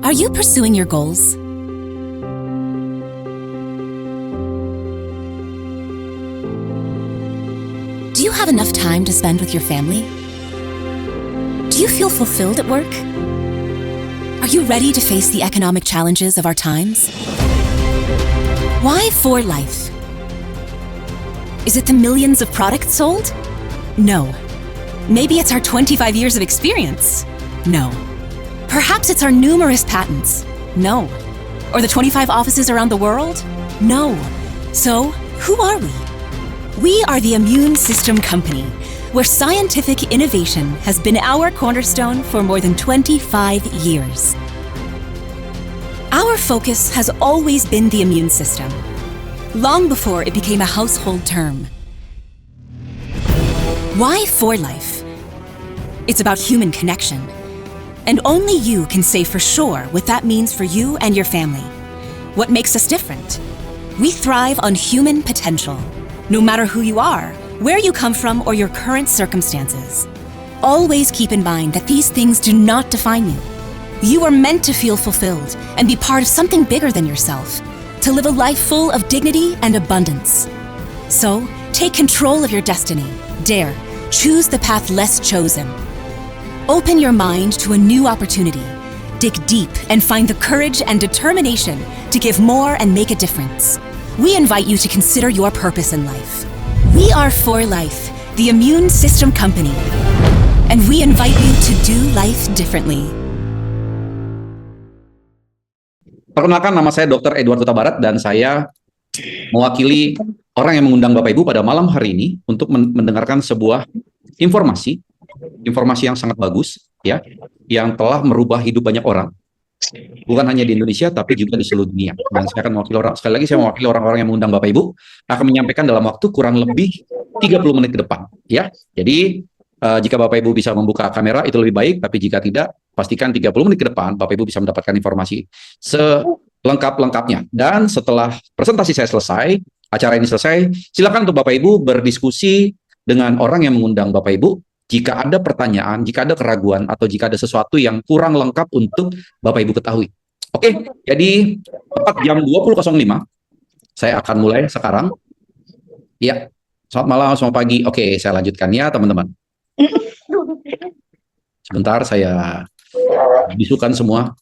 Are you pursuing your goals? Do you have enough time to spend with your family? Do you feel fulfilled at work? Are you ready to face the economic challenges of our times? Why 4Life? Is it the millions of products sold? No. Maybe it's our 25 years of experience? No. Perhaps it's our numerous patents? No. Or the 25 offices around the world? No. So, who are we? We are the Immune System Company, where scientific innovation has been our cornerstone for more than 25 years. Our focus has always been the immune system, long before it became a household term. Why 4Life? It's about human connection. And only you can say for sure what that means for you and your family. What makes us different? We thrive on human potential. No matter who you are, where you come from, or your current circumstances. Always keep in mind that these things do not define you. You are meant to feel fulfilled and be part of something bigger than yourself, to live a life full of dignity and abundance. So, take control of your destiny. Dare. Choose the path less chosen. Open your mind to a new opportunity. Dig deep and find the courage and determination to give more and make a difference. We invite you to consider your purpose in life. We are 4Life, the Immune System Company, and we invite you to do life differently. Perkenalkan, nama saya Dr. Edward Huta Barat dan saya mewakili orang yang mengundang Bapak Ibu pada malam hari ini untuk mendengarkan sebuah informasi yang sangat bagus, ya, yang telah merubah hidup banyak orang. Bukan hanya di Indonesia, tapi juga di seluruh dunia. Dan saya akan mewakili orang-orang yang mengundang Bapak Ibu, akan menyampaikan dalam waktu kurang lebih 30 menit ke depan. Ya, jadi jika Bapak Ibu bisa membuka kamera, itu lebih baik. Tapi jika tidak, pastikan 30 menit ke depan, Bapak Ibu bisa mendapatkan informasi selengkap-lengkapnya. Dan setelah presentasi saya selesai, acara ini selesai, silakan untuk Bapak Ibu berdiskusi dengan orang yang mengundang Bapak Ibu. Jika ada pertanyaan, jika ada keraguan, atau jika ada sesuatu yang kurang lengkap untuk Bapak Ibu ketahui. Oke, jadi tepat jam 20.05, saya akan mulai sekarang. Ya, selamat malam, selamat pagi. Oke, saya lanjutkan ya teman-teman. Sebentar, saya bisukan semua.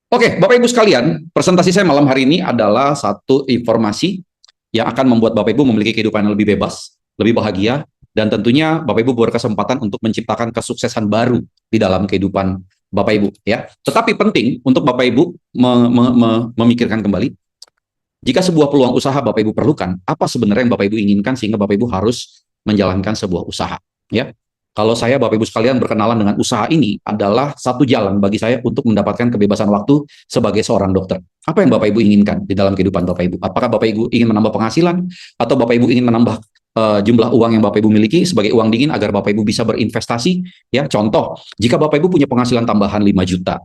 Oke, Bapak Ibu sekalian, presentasi saya malam hari ini adalah satu informasi yang akan membuat Bapak Ibu memiliki kehidupan yang lebih bebas, lebih bahagia, dan tentunya Bapak Ibu berkesempatan untuk menciptakan kesuksesan baru di dalam kehidupan Bapak Ibu, ya. Tetapi penting untuk Bapak Ibu memikirkan kembali, jika sebuah peluang usaha Bapak Ibu perlukan, apa sebenarnya yang Bapak Ibu inginkan sehingga Bapak Ibu harus menjalankan sebuah usaha, ya. Kalau saya, Bapak Ibu sekalian, berkenalan dengan usaha ini adalah satu jalan bagi saya untuk mendapatkan kebebasan waktu sebagai seorang dokter. Apa yang Bapak Ibu inginkan di dalam kehidupan Bapak Ibu? Apakah Bapak Ibu ingin menambah penghasilan, atau Bapak Ibu ingin menambah jumlah uang yang Bapak Ibu miliki sebagai uang dingin agar Bapak Ibu bisa berinvestasi? Ya, contoh, jika Bapak Ibu punya penghasilan tambahan 5 juta,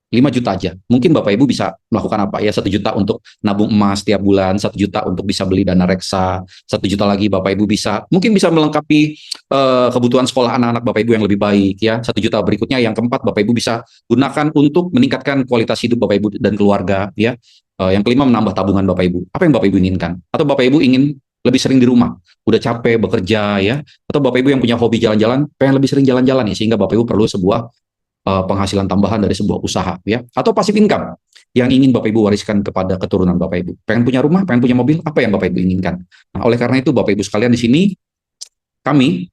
5 juta aja, mungkin Bapak Ibu bisa melakukan apa? Ya, 1 juta untuk nabung emas tiap bulan, 1 juta untuk bisa beli dana reksa, 1 juta lagi Bapak Ibu mungkin bisa melengkapi kebutuhan sekolah anak-anak Bapak Ibu yang lebih baik, ya. 1 juta berikutnya, yang keempat, Bapak Ibu bisa gunakan untuk meningkatkan kualitas hidup Bapak Ibu dan keluarga, ya. Yang kelima, menambah tabungan Bapak Ibu. Apa yang Bapak Ibu inginkan? Atau Bapak Ibu ingin lebih sering di rumah, udah capek bekerja, ya. Atau Bapak Ibu yang punya hobi jalan-jalan, pengen lebih sering jalan-jalan, ya, sehingga Bapak Ibu perlu sebuah penghasilan tambahan dari sebuah usaha, ya. Atau passive income yang ingin Bapak Ibu wariskan kepada keturunan Bapak Ibu. Pengen punya rumah, pengen punya mobil, apa yang Bapak Ibu inginkan? Nah, oleh karena itu Bapak Ibu sekalian, di sini kami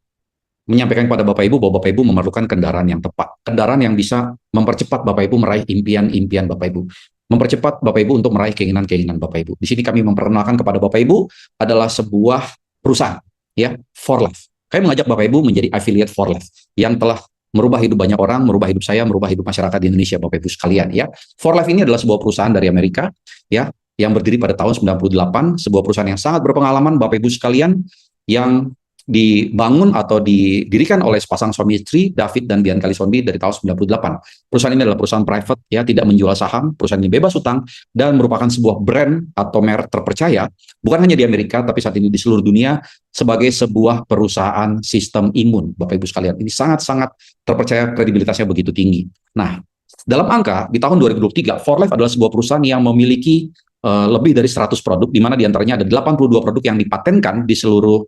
menyampaikan kepada Bapak Ibu bahwa Bapak Ibu memerlukan kendaraan yang tepat, kendaraan yang bisa mempercepat Bapak Ibu meraih impian-impian Bapak Ibu, mempercepat Bapak Ibu untuk meraih keinginan-keinginan Bapak Ibu. Di sini kami memperkenalkan kepada Bapak Ibu adalah sebuah perusahaan, ya, 4Life. Kami mengajak Bapak Ibu menjadi affiliate 4Life yang telah merubah hidup banyak orang, merubah hidup saya, merubah hidup masyarakat di Indonesia, Bapak Ibu sekalian, ya. 4Life ini adalah sebuah perusahaan dari Amerika, ya, yang berdiri pada tahun 98, sebuah perusahaan yang sangat berpengalaman, Bapak Ibu sekalian, yang dibangun atau didirikan oleh sepasang suami istri, David dan Dian Kalisombi, dari tahun 98. Perusahaan ini adalah perusahaan private, ya, tidak menjual saham, perusahaan ini bebas utang, dan merupakan sebuah brand atau merek terpercaya, bukan hanya di Amerika, tapi saat ini di seluruh dunia, sebagai sebuah perusahaan sistem imun, Bapak Ibu sekalian. Ini sangat-sangat terpercaya, kredibilitasnya begitu tinggi. Nah, Dalam angka, di tahun 2023, For Life adalah sebuah perusahaan yang memiliki lebih dari 100 produk, di mana diantaranya ada 82 produk yang dipatenkan di seluruh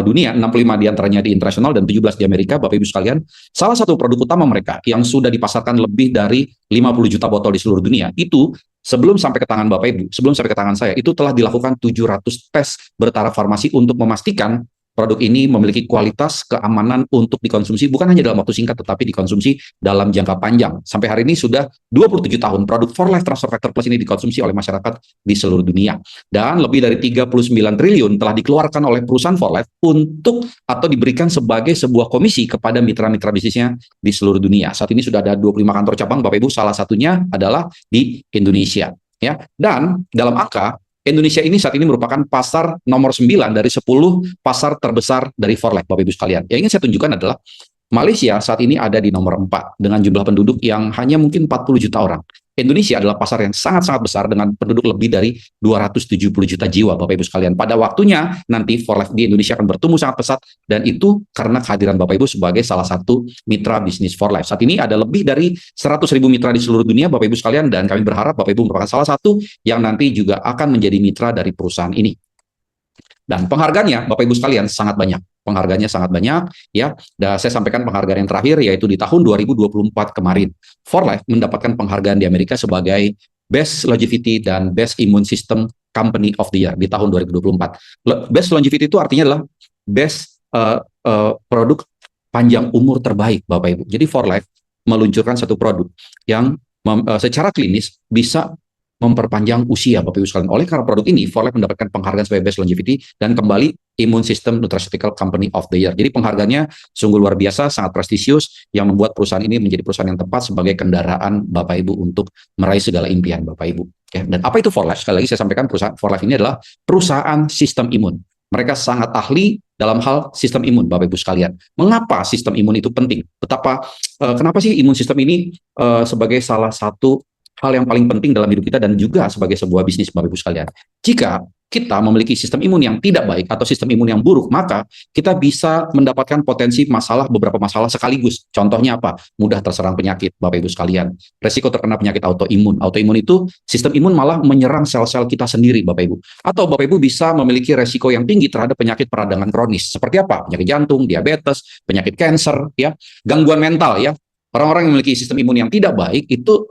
dunia, 65 diantaranya di internasional dan 17 di Amerika, Bapak Ibu sekalian. Salah satu produk utama mereka yang sudah dipasarkan lebih dari 50 juta botol di seluruh dunia, itu sebelum sampai ke tangan Bapak Ibu, sebelum sampai ke tangan saya, itu telah dilakukan 700 tes bertaraf farmasi untuk memastikan produk ini memiliki kualitas keamanan untuk dikonsumsi bukan hanya dalam waktu singkat tetapi dikonsumsi dalam jangka panjang. Sampai hari ini sudah 27 tahun produk For Life Transfer Factor Plus ini dikonsumsi oleh masyarakat di seluruh dunia. Dan lebih dari 39 triliun telah dikeluarkan oleh perusahaan For Life untuk atau diberikan sebagai sebuah komisi kepada mitra-mitra bisnisnya di seluruh dunia. Saat ini sudah ada 25 kantor cabang, Bapak Ibu, salah satunya adalah di Indonesia. Ya. Dan dalam angka, Indonesia ini saat ini merupakan pasar nomor 9 dari 10 pasar terbesar dari For Life, Bapak Ibu sekalian. Yang ingin saya tunjukkan adalah Malaysia saat ini ada di nomor 4 dengan jumlah penduduk yang hanya mungkin 40 juta orang. Indonesia adalah pasar yang sangat-sangat besar dengan penduduk lebih dari 270 juta jiwa, Bapak Ibu sekalian. Pada waktunya nanti For Life di Indonesia akan bertumbuh sangat pesat, dan itu karena kehadiran Bapak Ibu sebagai salah satu mitra bisnis For Life. Saat ini ada lebih dari 100.000 mitra di seluruh dunia, Bapak Ibu sekalian, dan kami berharap Bapak Ibu merupakan salah satu yang nanti juga akan menjadi mitra dari perusahaan ini. Dan penghargaannya, Bapak Ibu sekalian, sangat banyak. Penghargaannya sangat banyak, ya. Dan saya sampaikan penghargaan yang terakhir, yaitu di tahun 2024 kemarin. For Life mendapatkan penghargaan di Amerika sebagai Best Longevity dan Best Immune System Company of the Year di tahun 2024. Best Longevity itu artinya adalah Best produk panjang umur terbaik, Bapak Ibu. Jadi For Life meluncurkan satu produk yang secara klinis bisa memperpanjang usia, Bapak Ibu sekalian. Oleh karena produk ini, For Life mendapatkan penghargaan sebagai Best Longevity dan kembali Immune System Nutraceutical Company of the Year. Jadi penghargaannya sungguh luar biasa, sangat prestisius, yang membuat perusahaan ini menjadi perusahaan yang tepat sebagai kendaraan Bapak Ibu untuk meraih segala impian Bapak Ibu. Ya, dan apa itu For Life? Sekali lagi saya sampaikan, perusahaan For Life ini adalah perusahaan sistem imun. Mereka sangat ahli dalam hal sistem imun, Bapak Ibu sekalian. Mengapa sistem imun itu penting? Kenapa sih imun sistem ini sebagai salah satu hal yang paling penting dalam hidup kita dan juga sebagai sebuah bisnis, Bapak Ibu sekalian. Jika kita memiliki sistem imun yang tidak baik atau sistem imun yang buruk, maka kita bisa mendapatkan potensi beberapa masalah sekaligus. Contohnya apa? Mudah terserang penyakit, Bapak Ibu sekalian. Resiko terkena penyakit autoimun. Autoimun itu sistem imun malah menyerang sel-sel kita sendiri, Bapak Ibu. Atau Bapak Ibu bisa memiliki resiko yang tinggi terhadap penyakit peradangan kronis. Seperti apa? Penyakit jantung, diabetes, penyakit kanker, ya, gangguan mental, ya. Orang-orang yang memiliki sistem imun yang tidak baik itu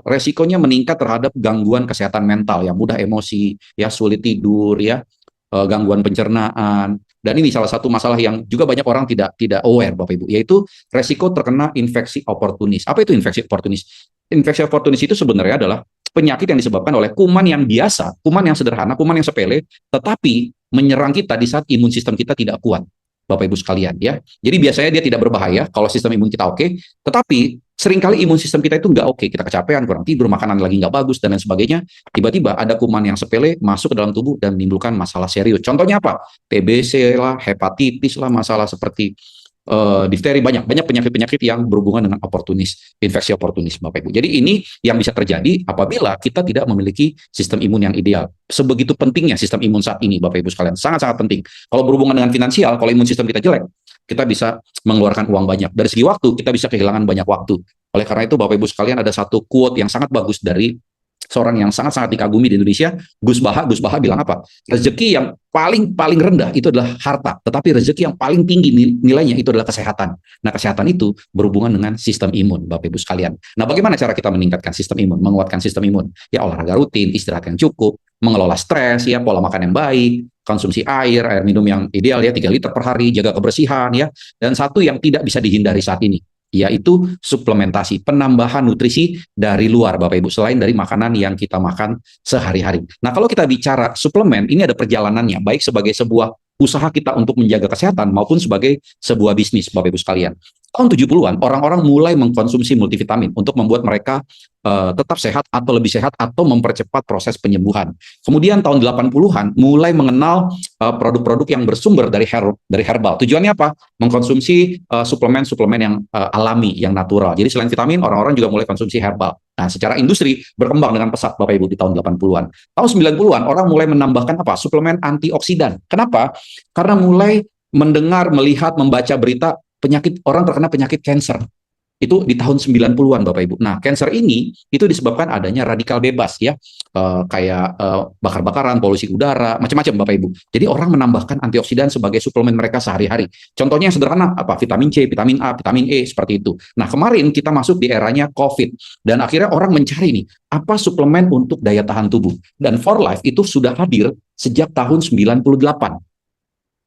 resikonya meningkat terhadap gangguan kesehatan mental, ya, mudah emosi, ya, sulit tidur, ya, gangguan pencernaan. Dan ini salah satu masalah yang juga banyak orang tidak aware, Bapak Ibu, yaitu resiko terkena infeksi oportunis. Apa itu infeksi oportunis? Infeksi oportunis itu sebenarnya adalah penyakit yang disebabkan oleh kuman yang biasa, kuman yang sederhana, kuman yang sepele, tetapi menyerang kita di saat imun sistem kita tidak kuat, Bapak Ibu sekalian, ya. Jadi biasanya dia tidak berbahaya kalau sistem imun kita oke, tetapi seringkali imun sistem kita itu nggak oke. Kita kecapean, kurang tidur, makanan lagi nggak bagus, dan lain sebagainya. Tiba-tiba ada kuman yang sepele masuk ke dalam tubuh dan menimbulkan masalah serius. Contohnya apa? TBC lah, hepatitis lah, masalah seperti difteri, banyak penyakit-penyakit yang berhubungan dengan infeksi oportunis, Bapak Ibu. Jadi ini yang bisa terjadi apabila kita tidak memiliki sistem imun yang ideal. Sebegitu pentingnya sistem imun saat ini, Bapak Ibu sekalian, sangat-sangat penting. Kalau berhubungan dengan finansial, kalau imun sistem kita jelek, kita bisa mengeluarkan uang banyak. Dari segi waktu, kita bisa kehilangan banyak waktu. Oleh karena itu, Bapak Ibu sekalian, ada satu quote yang sangat bagus dari seorang yang sangat-sangat dikagumi di Indonesia, Gus Baha. Gus Baha bilang apa? Rezeki yang paling rendah itu adalah harta, tetapi rezeki yang paling tinggi nilainya itu adalah kesehatan. Nah, kesehatan itu berhubungan dengan sistem imun, Bapak Ibu sekalian. Nah, bagaimana cara kita meningkatkan sistem imun, menguatkan sistem imun? Ya, olahraga rutin, istirahat yang cukup, mengelola stres, ya, pola makan yang baik, konsumsi air minum yang ideal, ya, 3 liter per hari, jaga kebersihan, ya. Dan satu yang tidak bisa dihindari saat ini, yaitu suplementasi, penambahan nutrisi dari luar, Bapak Ibu, selain dari makanan yang kita makan sehari-hari. Nah, kalau kita bicara suplemen, ini ada perjalanannya, baik sebagai sebuah usaha kita untuk menjaga kesehatan maupun sebagai sebuah bisnis, Bapak Ibu sekalian. Tahun 70-an, orang-orang mulai mengkonsumsi multivitamin untuk membuat mereka tetap sehat atau lebih sehat atau mempercepat proses penyembuhan. Kemudian tahun 80-an mulai mengenal produk-produk yang bersumber dari herbal. Tujuannya apa? Mengkonsumsi suplemen-suplemen yang alami, yang natural. Jadi selain vitamin, orang-orang juga mulai konsumsi herbal. Nah, secara industri berkembang dengan pesat, Bapak Ibu, di tahun 80-an. Tahun 90-an, orang mulai menambahkan apa? Suplemen antioksidan. Kenapa? Karena mulai mendengar, melihat, membaca berita orang terkena penyakit kanker. Itu di tahun 90-an Bapak Ibu. Nah, cancer ini itu disebabkan adanya radikal bebas ya. Kayak bakar-bakaran, polusi udara, macam-macam Bapak Ibu. Jadi orang menambahkan antioksidan sebagai suplemen mereka sehari-hari. Contohnya yang sederhana apa? Vitamin C, vitamin A, vitamin E seperti itu. Nah, kemarin kita masuk di eranya COVID dan akhirnya orang mencari nih apa suplemen untuk daya tahan tubuh. Dan For Life itu sudah hadir sejak tahun 98.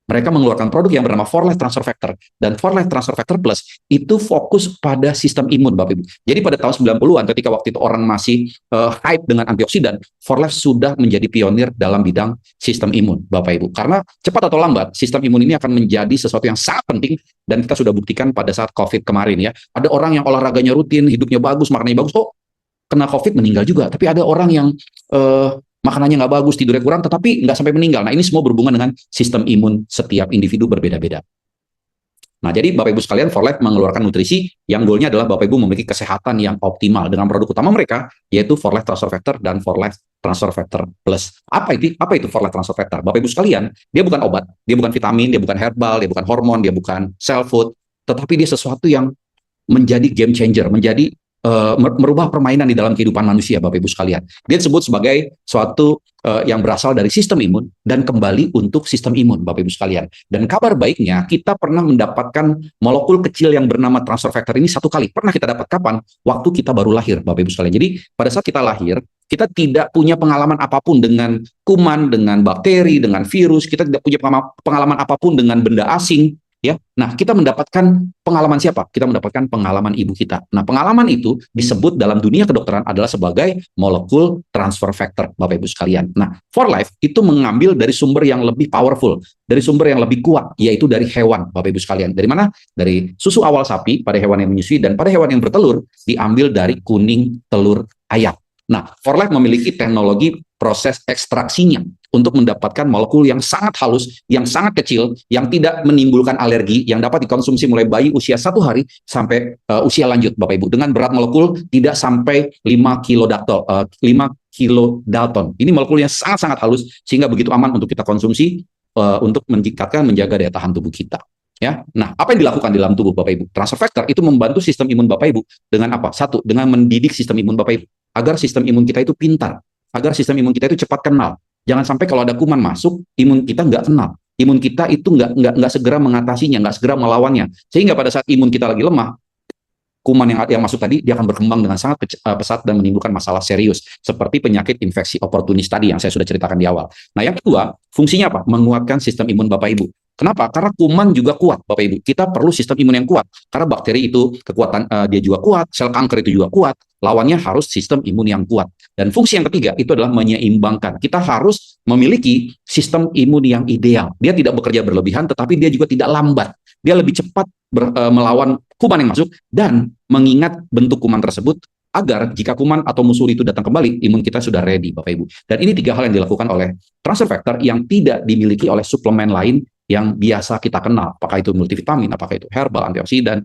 Mereka mengeluarkan produk yang bernama For Life Transfer Factor. Dan For Life Transfer Factor Plus itu fokus pada sistem imun, Bapak Ibu. Jadi pada tahun 90-an ketika waktu itu orang masih hype dengan antioksidan, For Life sudah menjadi pionir dalam bidang sistem imun, Bapak Ibu. Karena cepat atau lambat, sistem imun ini akan menjadi sesuatu yang sangat penting dan kita sudah buktikan pada saat COVID kemarin ya. Ada orang yang olahraganya rutin, hidupnya bagus, makanannya bagus, kena COVID meninggal juga. Tapi ada orang yang makanannya nggak bagus, tidurnya kurang, tetapi nggak sampai meninggal. Nah, ini semua berhubungan dengan sistem imun setiap individu berbeda-beda. Nah, jadi Bapak Ibu sekalian, For Life mengeluarkan nutrisi yang goalnya adalah Bapak Ibu memiliki kesehatan yang optimal dengan produk utama mereka, yaitu For Life Transfer Factor dan For Life Transfer Factor Plus. Apa itu For Life Transfer Factor? Bapak Ibu sekalian, dia bukan obat, dia bukan vitamin, dia bukan herbal, dia bukan hormon, dia bukan cell food, tetapi dia sesuatu yang menjadi game changer, menjadi merubah permainan di dalam kehidupan manusia, Bapak Ibu sekalian. Dia disebut sebagai suatu yang berasal dari sistem imun dan kembali untuk sistem imun, Bapak Ibu sekalian. Dan kabar baiknya, kita pernah mendapatkan molekul kecil yang bernama transfer factor ini satu kali. Pernah kita dapat kapan? Waktu kita baru lahir, Bapak Ibu sekalian. Jadi pada saat kita lahir, kita tidak punya pengalaman apapun dengan kuman, dengan bakteri, dengan virus. Kita tidak punya pengalaman apapun dengan benda asing. Ya, nah kita mendapatkan pengalaman siapa? Kita mendapatkan pengalaman ibu kita. Nah, pengalaman itu disebut dalam dunia kedokteran adalah sebagai molekul transfer factor, Bapak Ibu sekalian. Nah, For Life itu mengambil dari sumber yang lebih powerful, dari sumber yang lebih kuat, yaitu dari hewan, Bapak Ibu sekalian. Dari mana? Dari susu awal sapi pada hewan yang menyusui dan pada hewan yang bertelur diambil dari kuning telur ayam. Nah, For Life memiliki teknologi proses ekstraksinya untuk mendapatkan molekul yang sangat halus, yang sangat kecil, yang tidak menimbulkan alergi, yang dapat dikonsumsi mulai bayi usia 1 hari sampai usia lanjut, Bapak Ibu, dengan berat molekul tidak sampai 5 kilodalton. Ini molekul yang sangat-sangat halus, sehingga begitu aman untuk kita konsumsi, untuk menjaga daya tahan tubuh kita. Ya, nah apa yang dilakukan di dalam tubuh Bapak Ibu? Transfer factor itu membantu sistem imun Bapak Ibu dengan apa? Satu, dengan mendidik sistem imun Bapak Ibu agar sistem imun kita itu pintar, agar sistem imun kita itu cepat kenal. Jangan sampai kalau ada kuman masuk, imun kita nggak kenal. Imun kita itu nggak segera mengatasinya, nggak segera melawannya. Sehingga pada saat imun kita lagi lemah, kuman yang masuk tadi, dia akan berkembang dengan sangat pesat dan menimbulkan masalah serius. Seperti penyakit infeksi oportunis tadi yang saya sudah ceritakan di awal. Nah, yang kedua, fungsinya apa? Menguatkan sistem imun Bapak Ibu. Kenapa? Karena kuman juga kuat, Bapak Ibu. Kita perlu sistem imun yang kuat. Karena bakteri itu kekuatan dia juga kuat, sel kanker itu juga kuat. Lawannya harus sistem imun yang kuat. Dan fungsi yang ketiga itu adalah menyeimbangkan. Kita harus memiliki sistem imun yang ideal. Dia tidak bekerja berlebihan, tetapi dia juga tidak lambat. Dia lebih cepat melawan kuman yang masuk dan mengingat bentuk kuman tersebut agar jika kuman atau musuh itu datang kembali, imun kita sudah ready, Bapak Ibu. Dan ini 3 hal yang dilakukan oleh transfer factor yang tidak dimiliki oleh suplemen lain yang biasa kita kenal, apakah itu multivitamin, apakah itu herbal, antioksidan,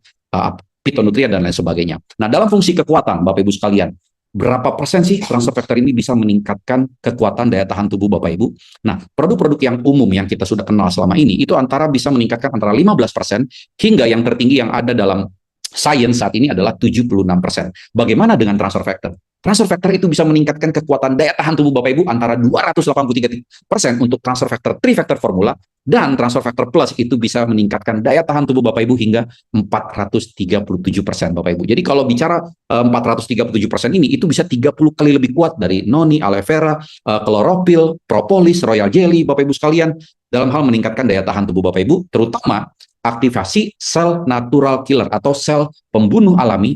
fitonutrien, dan lain sebagainya. Nah, dalam fungsi kekuatan, Bapak Ibu sekalian, berapa persen sih transfer factor ini bisa meningkatkan kekuatan daya tahan tubuh Bapak Ibu? Nah, produk-produk yang umum yang kita sudah kenal selama ini, itu bisa meningkatkan antara 15% hingga yang tertinggi yang ada dalam sains saat ini adalah 76%. Bagaimana dengan transfer factor? Transfer factor itu bisa meningkatkan kekuatan daya tahan tubuh Bapak Ibu antara 283% untuk transfer factor 3 factor formula, dan transfer factor plus itu bisa meningkatkan daya tahan tubuh Bapak Ibu hingga 437% Bapak Ibu. Jadi kalau bicara 437% ini, itu bisa 30 kali lebih kuat dari noni, aloe vera, chlorophyll, propolis, royal jelly, Bapak Ibu sekalian, dalam hal meningkatkan daya tahan tubuh Bapak Ibu, terutama aktivasi sel natural killer atau sel pembunuh alami.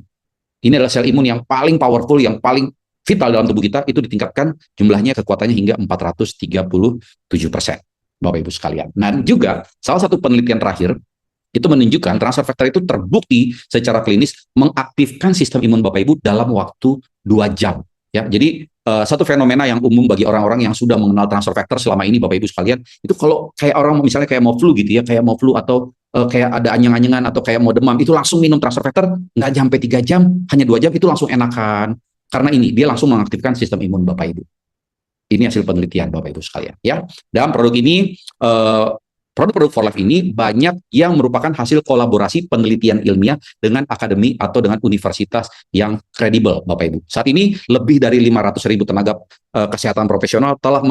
Ini adalah sel imun yang paling powerful, yang paling vital dalam tubuh kita, itu ditingkatkan jumlahnya, kekuatannya hingga 437%, Bapak Ibu sekalian. Nah, juga salah satu penelitian terakhir itu menunjukkan transfer factor itu terbukti secara klinis mengaktifkan sistem imun Bapak Ibu dalam waktu 2 jam. Ya, jadi satu fenomena yang umum bagi orang-orang yang sudah mengenal transfer factor selama ini, Bapak Ibu sekalian, itu kalau kayak orang misalnya kayak mau flu gitu ya, kayak mau flu atau kayak ada anyang-anyangan atau kayak mau demam, itu langsung minum transfer factor, nggak sampai 3 jam, hanya 2 jam itu langsung enakan. Karena ini dia langsung mengaktifkan sistem imun Bapak Ibu. Ini hasil penelitian Bapak Ibu sekalian ya. Dalam produk ini produk-produk for life ini banyak yang merupakan hasil kolaborasi penelitian ilmiah dengan akademi atau dengan universitas yang kredibel, Bapak Ibu. Saat ini lebih dari 500.000 tenaga kesehatan profesional telah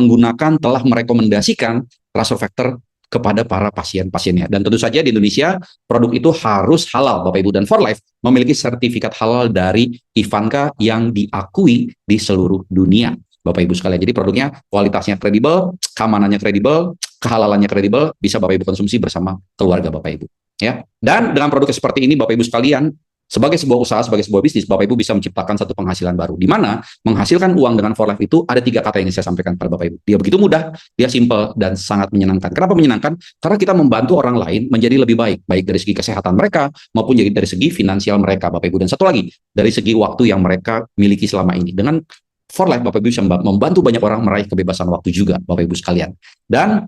merekomendasikan transfer factor kepada para pasien-pasiennya. Dan tentu saja di Indonesia produk itu harus halal, Bapak Ibu. Dan For Life memiliki sertifikat halal dari Ivanka yang diakui di seluruh dunia, Bapak Ibu sekalian. Jadi produknya kualitasnya kredibel, keamanannya kredibel, kehalalannya kredibel, bisa Bapak Ibu konsumsi bersama keluarga Bapak Ibu. Ya. Dan dengan produk seperti ini, Bapak Ibu sekalian, sebagai sebuah usaha, sebagai sebuah bisnis, Bapak Ibu bisa menciptakan satu penghasilan baru. Di mana menghasilkan uang dengan For Life itu ada 3 kata yang ingin saya sampaikan kepada Bapak Ibu. Dia begitu mudah, dia simple, dan sangat menyenangkan. Kenapa menyenangkan? Karena kita membantu orang lain menjadi lebih baik. Baik dari segi kesehatan mereka, maupun dari segi finansial mereka, Bapak Ibu. Dan satu lagi, dari segi waktu yang mereka miliki selama ini. Dengan For Life, Bapak Ibu bisa membantu banyak orang meraih kebebasan waktu juga, Bapak Ibu sekalian. Dan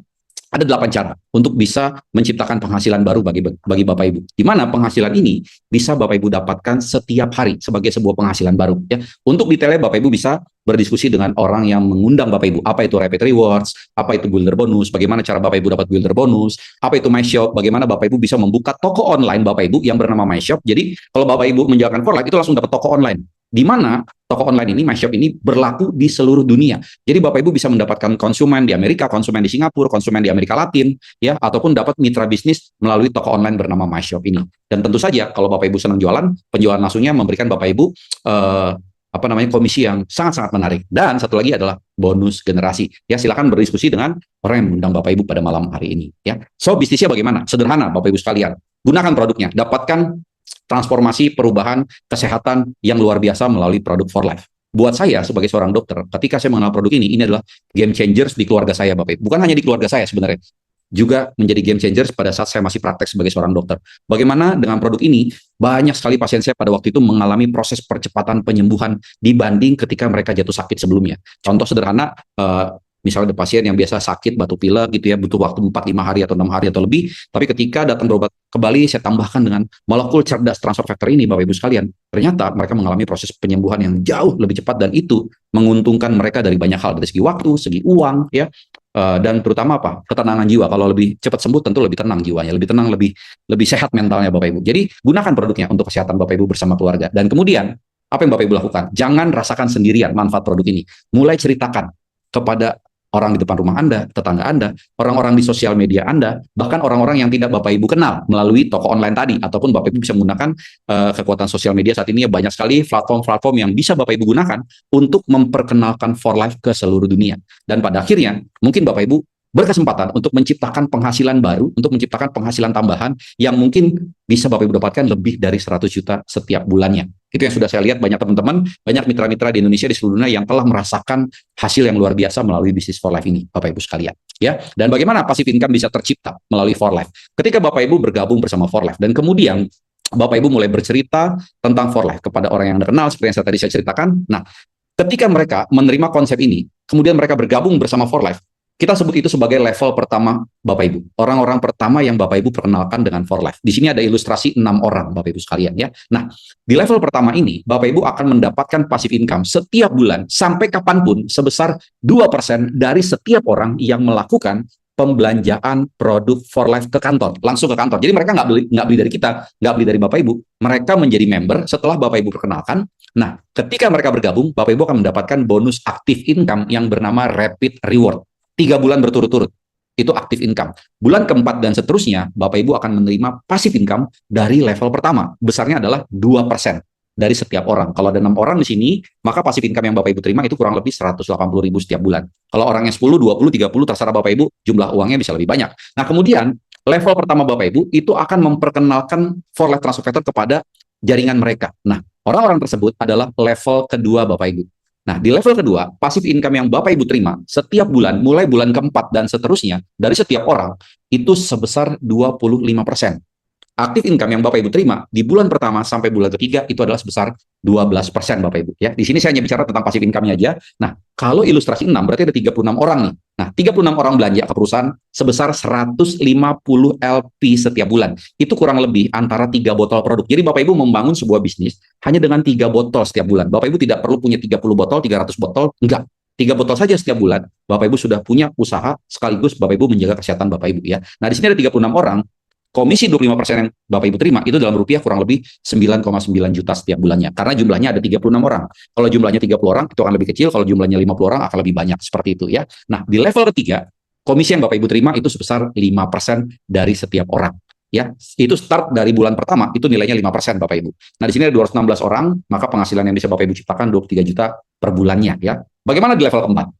ada 8 cara untuk bisa menciptakan penghasilan baru bagi Bapak Ibu. Di mana penghasilan ini bisa Bapak Ibu dapatkan setiap hari sebagai sebuah penghasilan baru. Ya. Untuk detailnya Bapak Ibu bisa berdiskusi dengan orang yang mengundang Bapak Ibu. Apa itu Rapid Rewards, apa itu Builder Bonus, bagaimana cara Bapak Ibu dapat Builder Bonus, apa itu My Shop, bagaimana Bapak Ibu bisa membuka toko online Bapak Ibu yang bernama My Shop. Jadi kalau Bapak Ibu menjalankan For Life itu langsung dapat toko online. Di mana toko online ini, My Shop ini berlaku di seluruh dunia. Jadi Bapak Ibu bisa mendapatkan konsumen di Amerika, konsumen di Singapura, konsumen di Amerika Latin, ya, ataupun dapat mitra bisnis melalui toko online bernama My Shop ini. Dan tentu saja kalau Bapak Ibu senang jualan, penjualan langsungnya memberikan Bapak Ibu komisi yang sangat-sangat menarik. Dan satu lagi adalah bonus generasi. Ya, silakan berdiskusi dengan orang yang mengundang Bapak Ibu pada malam hari ini. Ya, so bisnisnya bagaimana? Sederhana, Bapak Ibu sekalian. Gunakan produknya, dapatkan transformasi perubahan kesehatan yang luar biasa melalui produk For Life. Buat saya sebagai seorang dokter, ketika saya mengenal produk ini adalah game changers di keluarga saya, Bapak Ibu. Bukan hanya di keluarga saya sebenarnya, juga menjadi game changers pada saat saya masih praktek sebagai seorang dokter. Bagaimana dengan produk ini, banyak sekali pasien saya pada waktu itu mengalami proses percepatan penyembuhan dibanding ketika mereka jatuh sakit sebelumnya. Contoh sederhana, misalnya ada pasien yang biasa sakit batuk pilek gitu ya, butuh waktu 4-5 hari atau 6 hari atau lebih, tapi ketika datang berobat kembali, saya tambahkan dengan molekul cerdas transfer factor ini, Bapak Ibu sekalian, ternyata mereka mengalami proses penyembuhan yang jauh lebih cepat, dan itu menguntungkan mereka dari banyak hal, dari segi waktu, segi uang, ya, dan terutama apa? Ketenangan jiwa. Kalau lebih cepat sembuh, tentu lebih tenang jiwanya, lebih tenang, lebih sehat mentalnya, Bapak Ibu. Jadi gunakan produknya untuk kesehatan Bapak Ibu bersama keluarga. Dan kemudian apa yang Bapak Ibu lakukan? Jangan rasakan sendirian manfaat produk ini. Mulai ceritakan kepada orang di depan rumah Anda, tetangga Anda, orang-orang di sosial media Anda, bahkan orang-orang yang tidak Bapak Ibu kenal melalui toko online tadi, ataupun Bapak Ibu bisa menggunakan kekuatan sosial media saat ini ya, banyak sekali platform-platform yang bisa Bapak Ibu gunakan untuk memperkenalkan For Life ke seluruh dunia. Dan pada akhirnya, mungkin Bapak Ibu berkesempatan untuk menciptakan penghasilan baru, untuk menciptakan penghasilan tambahan yang mungkin bisa Bapak Ibu dapatkan lebih dari 100 juta setiap bulannya. Itu yang sudah saya lihat banyak teman-teman, banyak mitra-mitra di Indonesia, di seluruh dunia yang telah merasakan hasil yang luar biasa melalui bisnis For Life ini, Bapak Ibu sekalian. Ya, dan bagaimana passive income bisa tercipta melalui For Life? Ketika Bapak Ibu bergabung bersama For Life, dan kemudian Bapak Ibu mulai bercerita tentang For Life kepada orang yang kenal, seperti yang tadi saya ceritakan. Nah, ketika mereka menerima konsep ini, kemudian mereka bergabung bersama For Life, kita sebut itu sebagai level pertama Bapak Ibu. Orang-orang pertama yang Bapak Ibu perkenalkan dengan For Life. Di sini ada ilustrasi 6 orang Bapak Ibu sekalian ya. Nah, di level pertama ini Bapak Ibu akan mendapatkan passive income setiap bulan sampai kapanpun sebesar 2% dari setiap orang yang melakukan pembelanjaan produk For Life ke kantor, langsung ke kantor. Jadi mereka nggak beli dari kita, nggak beli dari Bapak Ibu. Mereka menjadi member setelah Bapak Ibu perkenalkan. Nah, ketika mereka bergabung, Bapak Ibu akan mendapatkan bonus active income yang bernama Rapid Reward. 3 bulan berturut-turut, itu active income. Bulan keempat dan seterusnya, Bapak Ibu akan menerima passive income dari level pertama. Besarnya adalah 2% dari setiap orang. Kalau ada 6 orang di sini, maka passive income yang Bapak Ibu terima itu kurang lebih 180.000 setiap bulan. Kalau orangnya 10, 20, 30, terserah Bapak Ibu, jumlah uangnya bisa lebih banyak. Nah, kemudian level pertama Bapak Ibu itu akan memperkenalkan For Life Transfer Factor kepada jaringan mereka. Nah, orang-orang tersebut adalah level kedua Bapak Ibu. Nah, di level kedua, passive income yang Bapak Ibu terima setiap bulan, mulai bulan keempat dan seterusnya, dari setiap orang, itu sebesar 25%. Aktif income yang Bapak Ibu terima di bulan pertama sampai bulan ketiga, itu adalah sebesar 12% Bapak Ibu. Ya, di sini saya hanya bicara tentang passive income-nya aja. Nah, kalau ilustrasi 6, berarti ada 36 orang nih. Nah, 36 orang belanja ke perusahaan sebesar 150 LP setiap bulan. Itu kurang lebih antara 3 botol produk. Jadi Bapak Ibu membangun sebuah bisnis hanya dengan 3 botol setiap bulan. Bapak Ibu tidak perlu punya 30 botol, 300 botol, enggak. 3 botol saja setiap bulan, Bapak Ibu sudah punya usaha sekaligus Bapak Ibu menjaga kesehatan Bapak Ibu ya. Nah, di sini ada 36 orang, komisi 25% yang Bapak Ibu terima itu dalam rupiah kurang lebih 9,9 juta setiap bulannya. Karena jumlahnya ada 36 orang. Kalau jumlahnya 30 orang itu akan lebih kecil, kalau jumlahnya 50 orang akan lebih banyak, seperti itu ya. Nah, di level ketiga, komisi yang Bapak Ibu terima itu sebesar 5% dari setiap orang. Ya, itu start dari bulan pertama itu nilainya 5% Bapak Ibu. Nah, di sini ada 216 orang, maka penghasilan yang bisa Bapak Ibu ciptakan 23 juta per bulannya ya. Bagaimana di level keempat?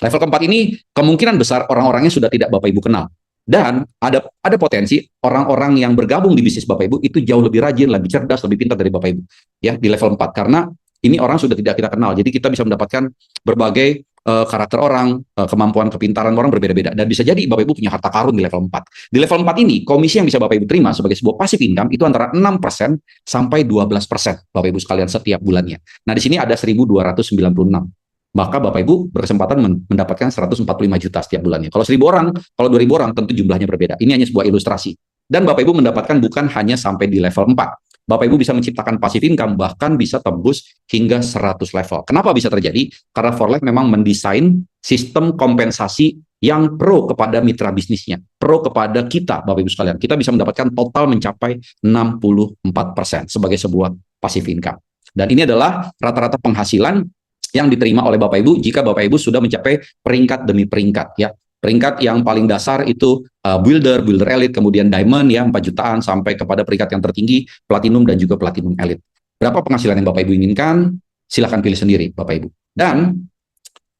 Level keempat ini kemungkinan besar orang-orangnya sudah tidak Bapak Ibu kenal. Dan ada potensi orang-orang yang bergabung di bisnis Bapak Ibu itu jauh lebih rajin, lebih cerdas, lebih pintar dari Bapak Ibu. Ya, di level 4 karena ini orang sudah tidak kita kenal. Jadi kita bisa mendapatkan berbagai karakter orang, kemampuan, kepintaran orang berbeda-beda. Dan bisa jadi Bapak Ibu punya harta karun di level 4. Di level 4 ini, komisi yang bisa Bapak Ibu terima sebagai sebuah passive income itu antara 6% sampai 12% Bapak Ibu sekalian setiap bulannya. Nah, di sini ada 1.296. Maka Bapak Ibu berkesempatan mendapatkan 145 juta setiap bulannya. Kalau 1.000 orang, kalau 2.000 orang tentu jumlahnya berbeda. Ini hanya sebuah ilustrasi. Dan Bapak Ibu mendapatkan bukan hanya sampai di level 4. Bapak Ibu bisa menciptakan passive income, bahkan bisa tembus hingga 100 level. Kenapa bisa terjadi? Karena For Life memang mendesain sistem kompensasi yang pro kepada mitra bisnisnya, pro kepada kita, Bapak Ibu sekalian. Kita bisa mendapatkan total mencapai 64% sebagai sebuah passive income. Dan ini adalah rata-rata penghasilan yang diterima oleh Bapak Ibu jika Bapak Ibu sudah mencapai peringkat demi peringkat ya. Peringkat yang paling dasar itu builder elite, kemudian diamond ya 4 jutaan sampai kepada peringkat yang tertinggi platinum dan juga platinum elite. Berapa penghasilan yang Bapak Ibu inginkan? Silakan pilih sendiri Bapak Ibu. Dan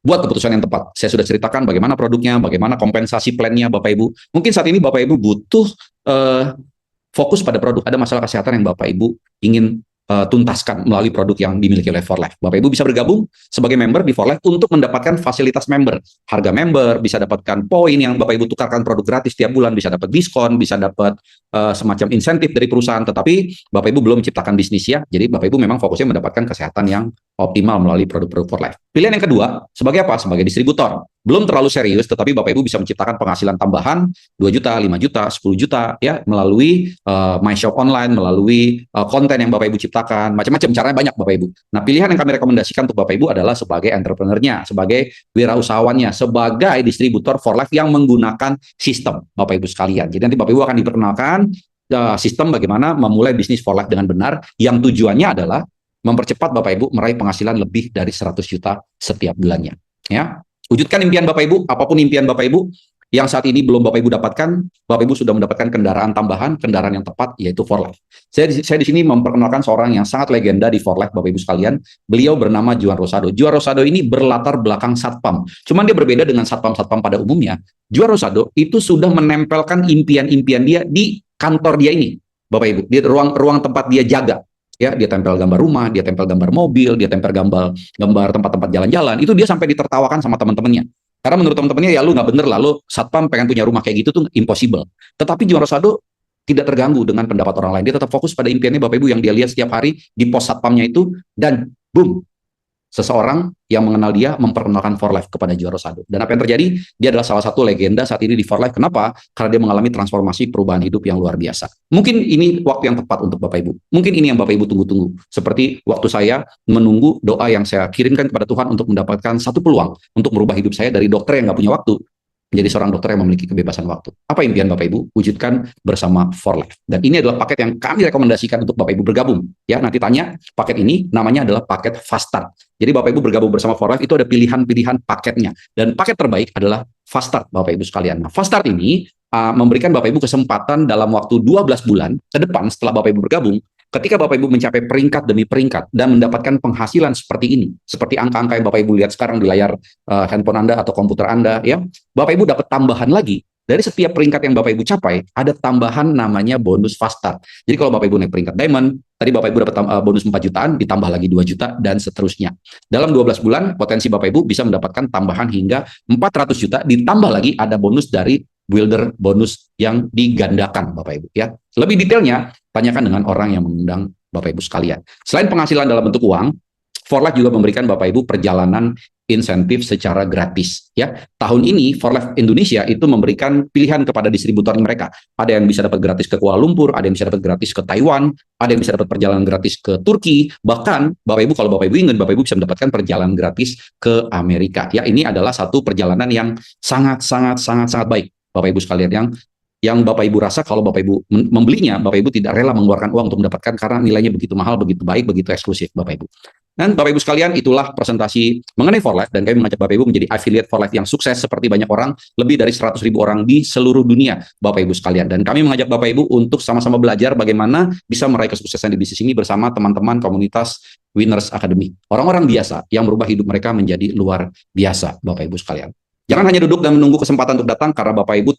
buat keputusan yang tepat. Saya sudah ceritakan bagaimana produknya, bagaimana kompensasi plan-nya Bapak Ibu. Mungkin saat ini Bapak Ibu butuh fokus pada produk. Ada masalah kesehatan yang Bapak Ibu ingin tuntaskan melalui produk yang dimiliki oleh For Life. Bapak Ibu bisa bergabung sebagai member di For Life untuk mendapatkan fasilitas member. Harga member, bisa dapatkan poin yang Bapak Ibu tukarkan produk gratis tiap bulan, bisa dapat diskon, bisa dapat semacam insentif dari perusahaan. Tetapi Bapak Ibu belum menciptakan bisnis ya. Jadi Bapak Ibu memang fokusnya mendapatkan kesehatan yang optimal melalui produk-produk For Life. Pilihan yang kedua, sebagai apa? Sebagai distributor. Belum terlalu serius, tetapi Bapak Ibu bisa menciptakan penghasilan tambahan 2 juta, 5 juta, 10 juta ya melalui My Shop online, melalui konten yang Bapak Ibu ciptakan, macam-macam caranya banyak Bapak Ibu. Nah, pilihan yang kami rekomendasikan untuk Bapak Ibu adalah sebagai entrepreneur-nya, sebagai wirausahawannya, sebagai distributor For Life yang menggunakan sistem Bapak Ibu sekalian. Jadi nanti Bapak Ibu akan diperkenalkan sistem bagaimana memulai bisnis For Life dengan benar yang tujuannya adalah mempercepat Bapak Ibu meraih penghasilan lebih dari 100 juta setiap bulannya. Ya, wujudkan impian Bapak Ibu, apapun impian Bapak Ibu yang saat ini belum Bapak Ibu dapatkan, Bapak Ibu sudah mendapatkan kendaraan tambahan, kendaraan yang tepat, yaitu For Life. Saya di sini memperkenalkan seorang yang sangat legenda di For Life, Bapak Ibu sekalian. Beliau bernama Juan Rosado. Juan Rosado ini berlatar belakang satpam. Cuman dia berbeda dengan satpam-satpam pada umumnya. Juan Rosado itu sudah menempelkan impian-impian dia di kantor dia ini, Bapak Ibu, di ruang tempat dia jaga. Ya, dia tempel gambar rumah, dia tempel gambar mobil, dia tempel gambar tempat-tempat jalan-jalan. Itu dia sampai ditertawakan sama teman-temannya. Karena menurut teman-temannya, ya lu nggak bener lah, lu satpam pengen punya rumah kayak gitu tuh impossible. Tetapi Juan Rosado tidak terganggu dengan pendapat orang lain. Dia tetap fokus pada impiannya Bapak Ibu yang dia lihat setiap hari di pos satpamnya itu, dan boom, seseorang yang mengenal dia memperkenalkan For Life kepada Juan Rosado. Dan apa yang terjadi? Dia adalah salah satu legenda saat ini di For Life. Kenapa? Karena dia mengalami transformasi perubahan hidup yang luar biasa. Mungkin ini waktu yang tepat untuk Bapak Ibu. Mungkin ini yang Bapak Ibu tunggu-tunggu. Seperti waktu saya menunggu doa yang saya kirimkan kepada Tuhan untuk mendapatkan satu peluang untuk merubah hidup saya dari dokter yang nggak punya waktu menjadi seorang dokter yang memiliki kebebasan waktu. Apa impian Bapak Ibu? Wujudkan bersama For Life. Dan ini adalah paket yang kami rekomendasikan untuk Bapak Ibu bergabung. Ya, nanti tanya, paket ini namanya adalah paket Fast Start. Jadi Bapak Ibu bergabung bersama For Life itu ada pilihan-pilihan paketnya. Dan paket terbaik adalah Fast Start Bapak Ibu sekalian. Nah, Fast Start ini memberikan Bapak Ibu kesempatan dalam waktu 12 bulan ke depan setelah Bapak Ibu bergabung. Ketika Bapak Ibu mencapai peringkat demi peringkat dan mendapatkan penghasilan seperti ini, seperti angka-angka yang Bapak Ibu lihat sekarang di layar handphone Anda atau komputer Anda, ya, Bapak Ibu dapat tambahan lagi. Dari setiap peringkat yang Bapak Ibu capai, ada tambahan namanya bonus Fast Start. Jadi kalau Bapak Ibu naik peringkat Diamond, tadi Bapak Ibu dapat bonus 4 jutaan, ditambah lagi 2 juta, dan seterusnya. Dalam 12 bulan, potensi Bapak Ibu bisa mendapatkan tambahan hingga 400 juta, ditambah lagi ada bonus dari builder bonus yang digandakan Bapak Ibu. Ya, lebih detailnya, tanyakan dengan orang yang mengundang Bapak Ibu sekalian. Selain penghasilan dalam bentuk uang, For Life juga memberikan Bapak Ibu perjalanan insentif secara gratis ya. Tahun ini For Life Indonesia itu memberikan pilihan kepada distributor mereka. Ada yang bisa dapat gratis ke Kuala Lumpur, ada yang bisa dapat gratis ke Taiwan, ada yang bisa dapat perjalanan gratis ke Turki, bahkan Bapak Ibu kalau Bapak Ibu ingin, Bapak Ibu bisa mendapatkan perjalanan gratis ke Amerika. Ya, ini adalah satu perjalanan yang sangat baik Bapak Ibu sekalian, yang Bapak Ibu rasa kalau Bapak Ibu membelinya, Bapak Ibu tidak rela mengeluarkan uang untuk mendapatkan karena nilainya begitu mahal, begitu baik, begitu eksklusif Bapak Ibu. Dan Bapak Ibu sekalian, itulah presentasi mengenai For Life, dan kami mengajak Bapak Ibu menjadi affiliate For Life yang sukses seperti banyak orang, lebih dari 100.000 orang di seluruh dunia Bapak Ibu sekalian. Dan kami mengajak Bapak Ibu untuk sama-sama belajar bagaimana bisa meraih kesuksesan di bisnis ini bersama teman-teman komunitas Winners Academy. Orang-orang biasa yang merubah hidup mereka menjadi luar biasa Bapak Ibu sekalian. Jangan hanya duduk dan menunggu kesempatan untuk datang, karena Bapak Ibu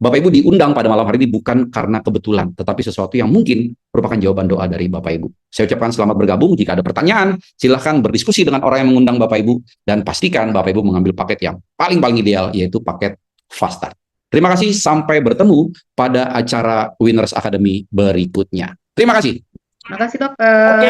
Bapak Ibu diundang pada malam hari ini bukan karena kebetulan, tetapi sesuatu yang mungkin merupakan jawaban doa dari Bapak Ibu. Saya ucapkan selamat bergabung. Jika ada pertanyaan, silahkan berdiskusi dengan orang yang mengundang Bapak Ibu, dan pastikan Bapak Ibu mengambil paket yang paling ideal, yaitu paket Fast Start. Terima kasih, sampai bertemu pada acara Winners Academy berikutnya. Terima kasih. Terima kasih, Dokter.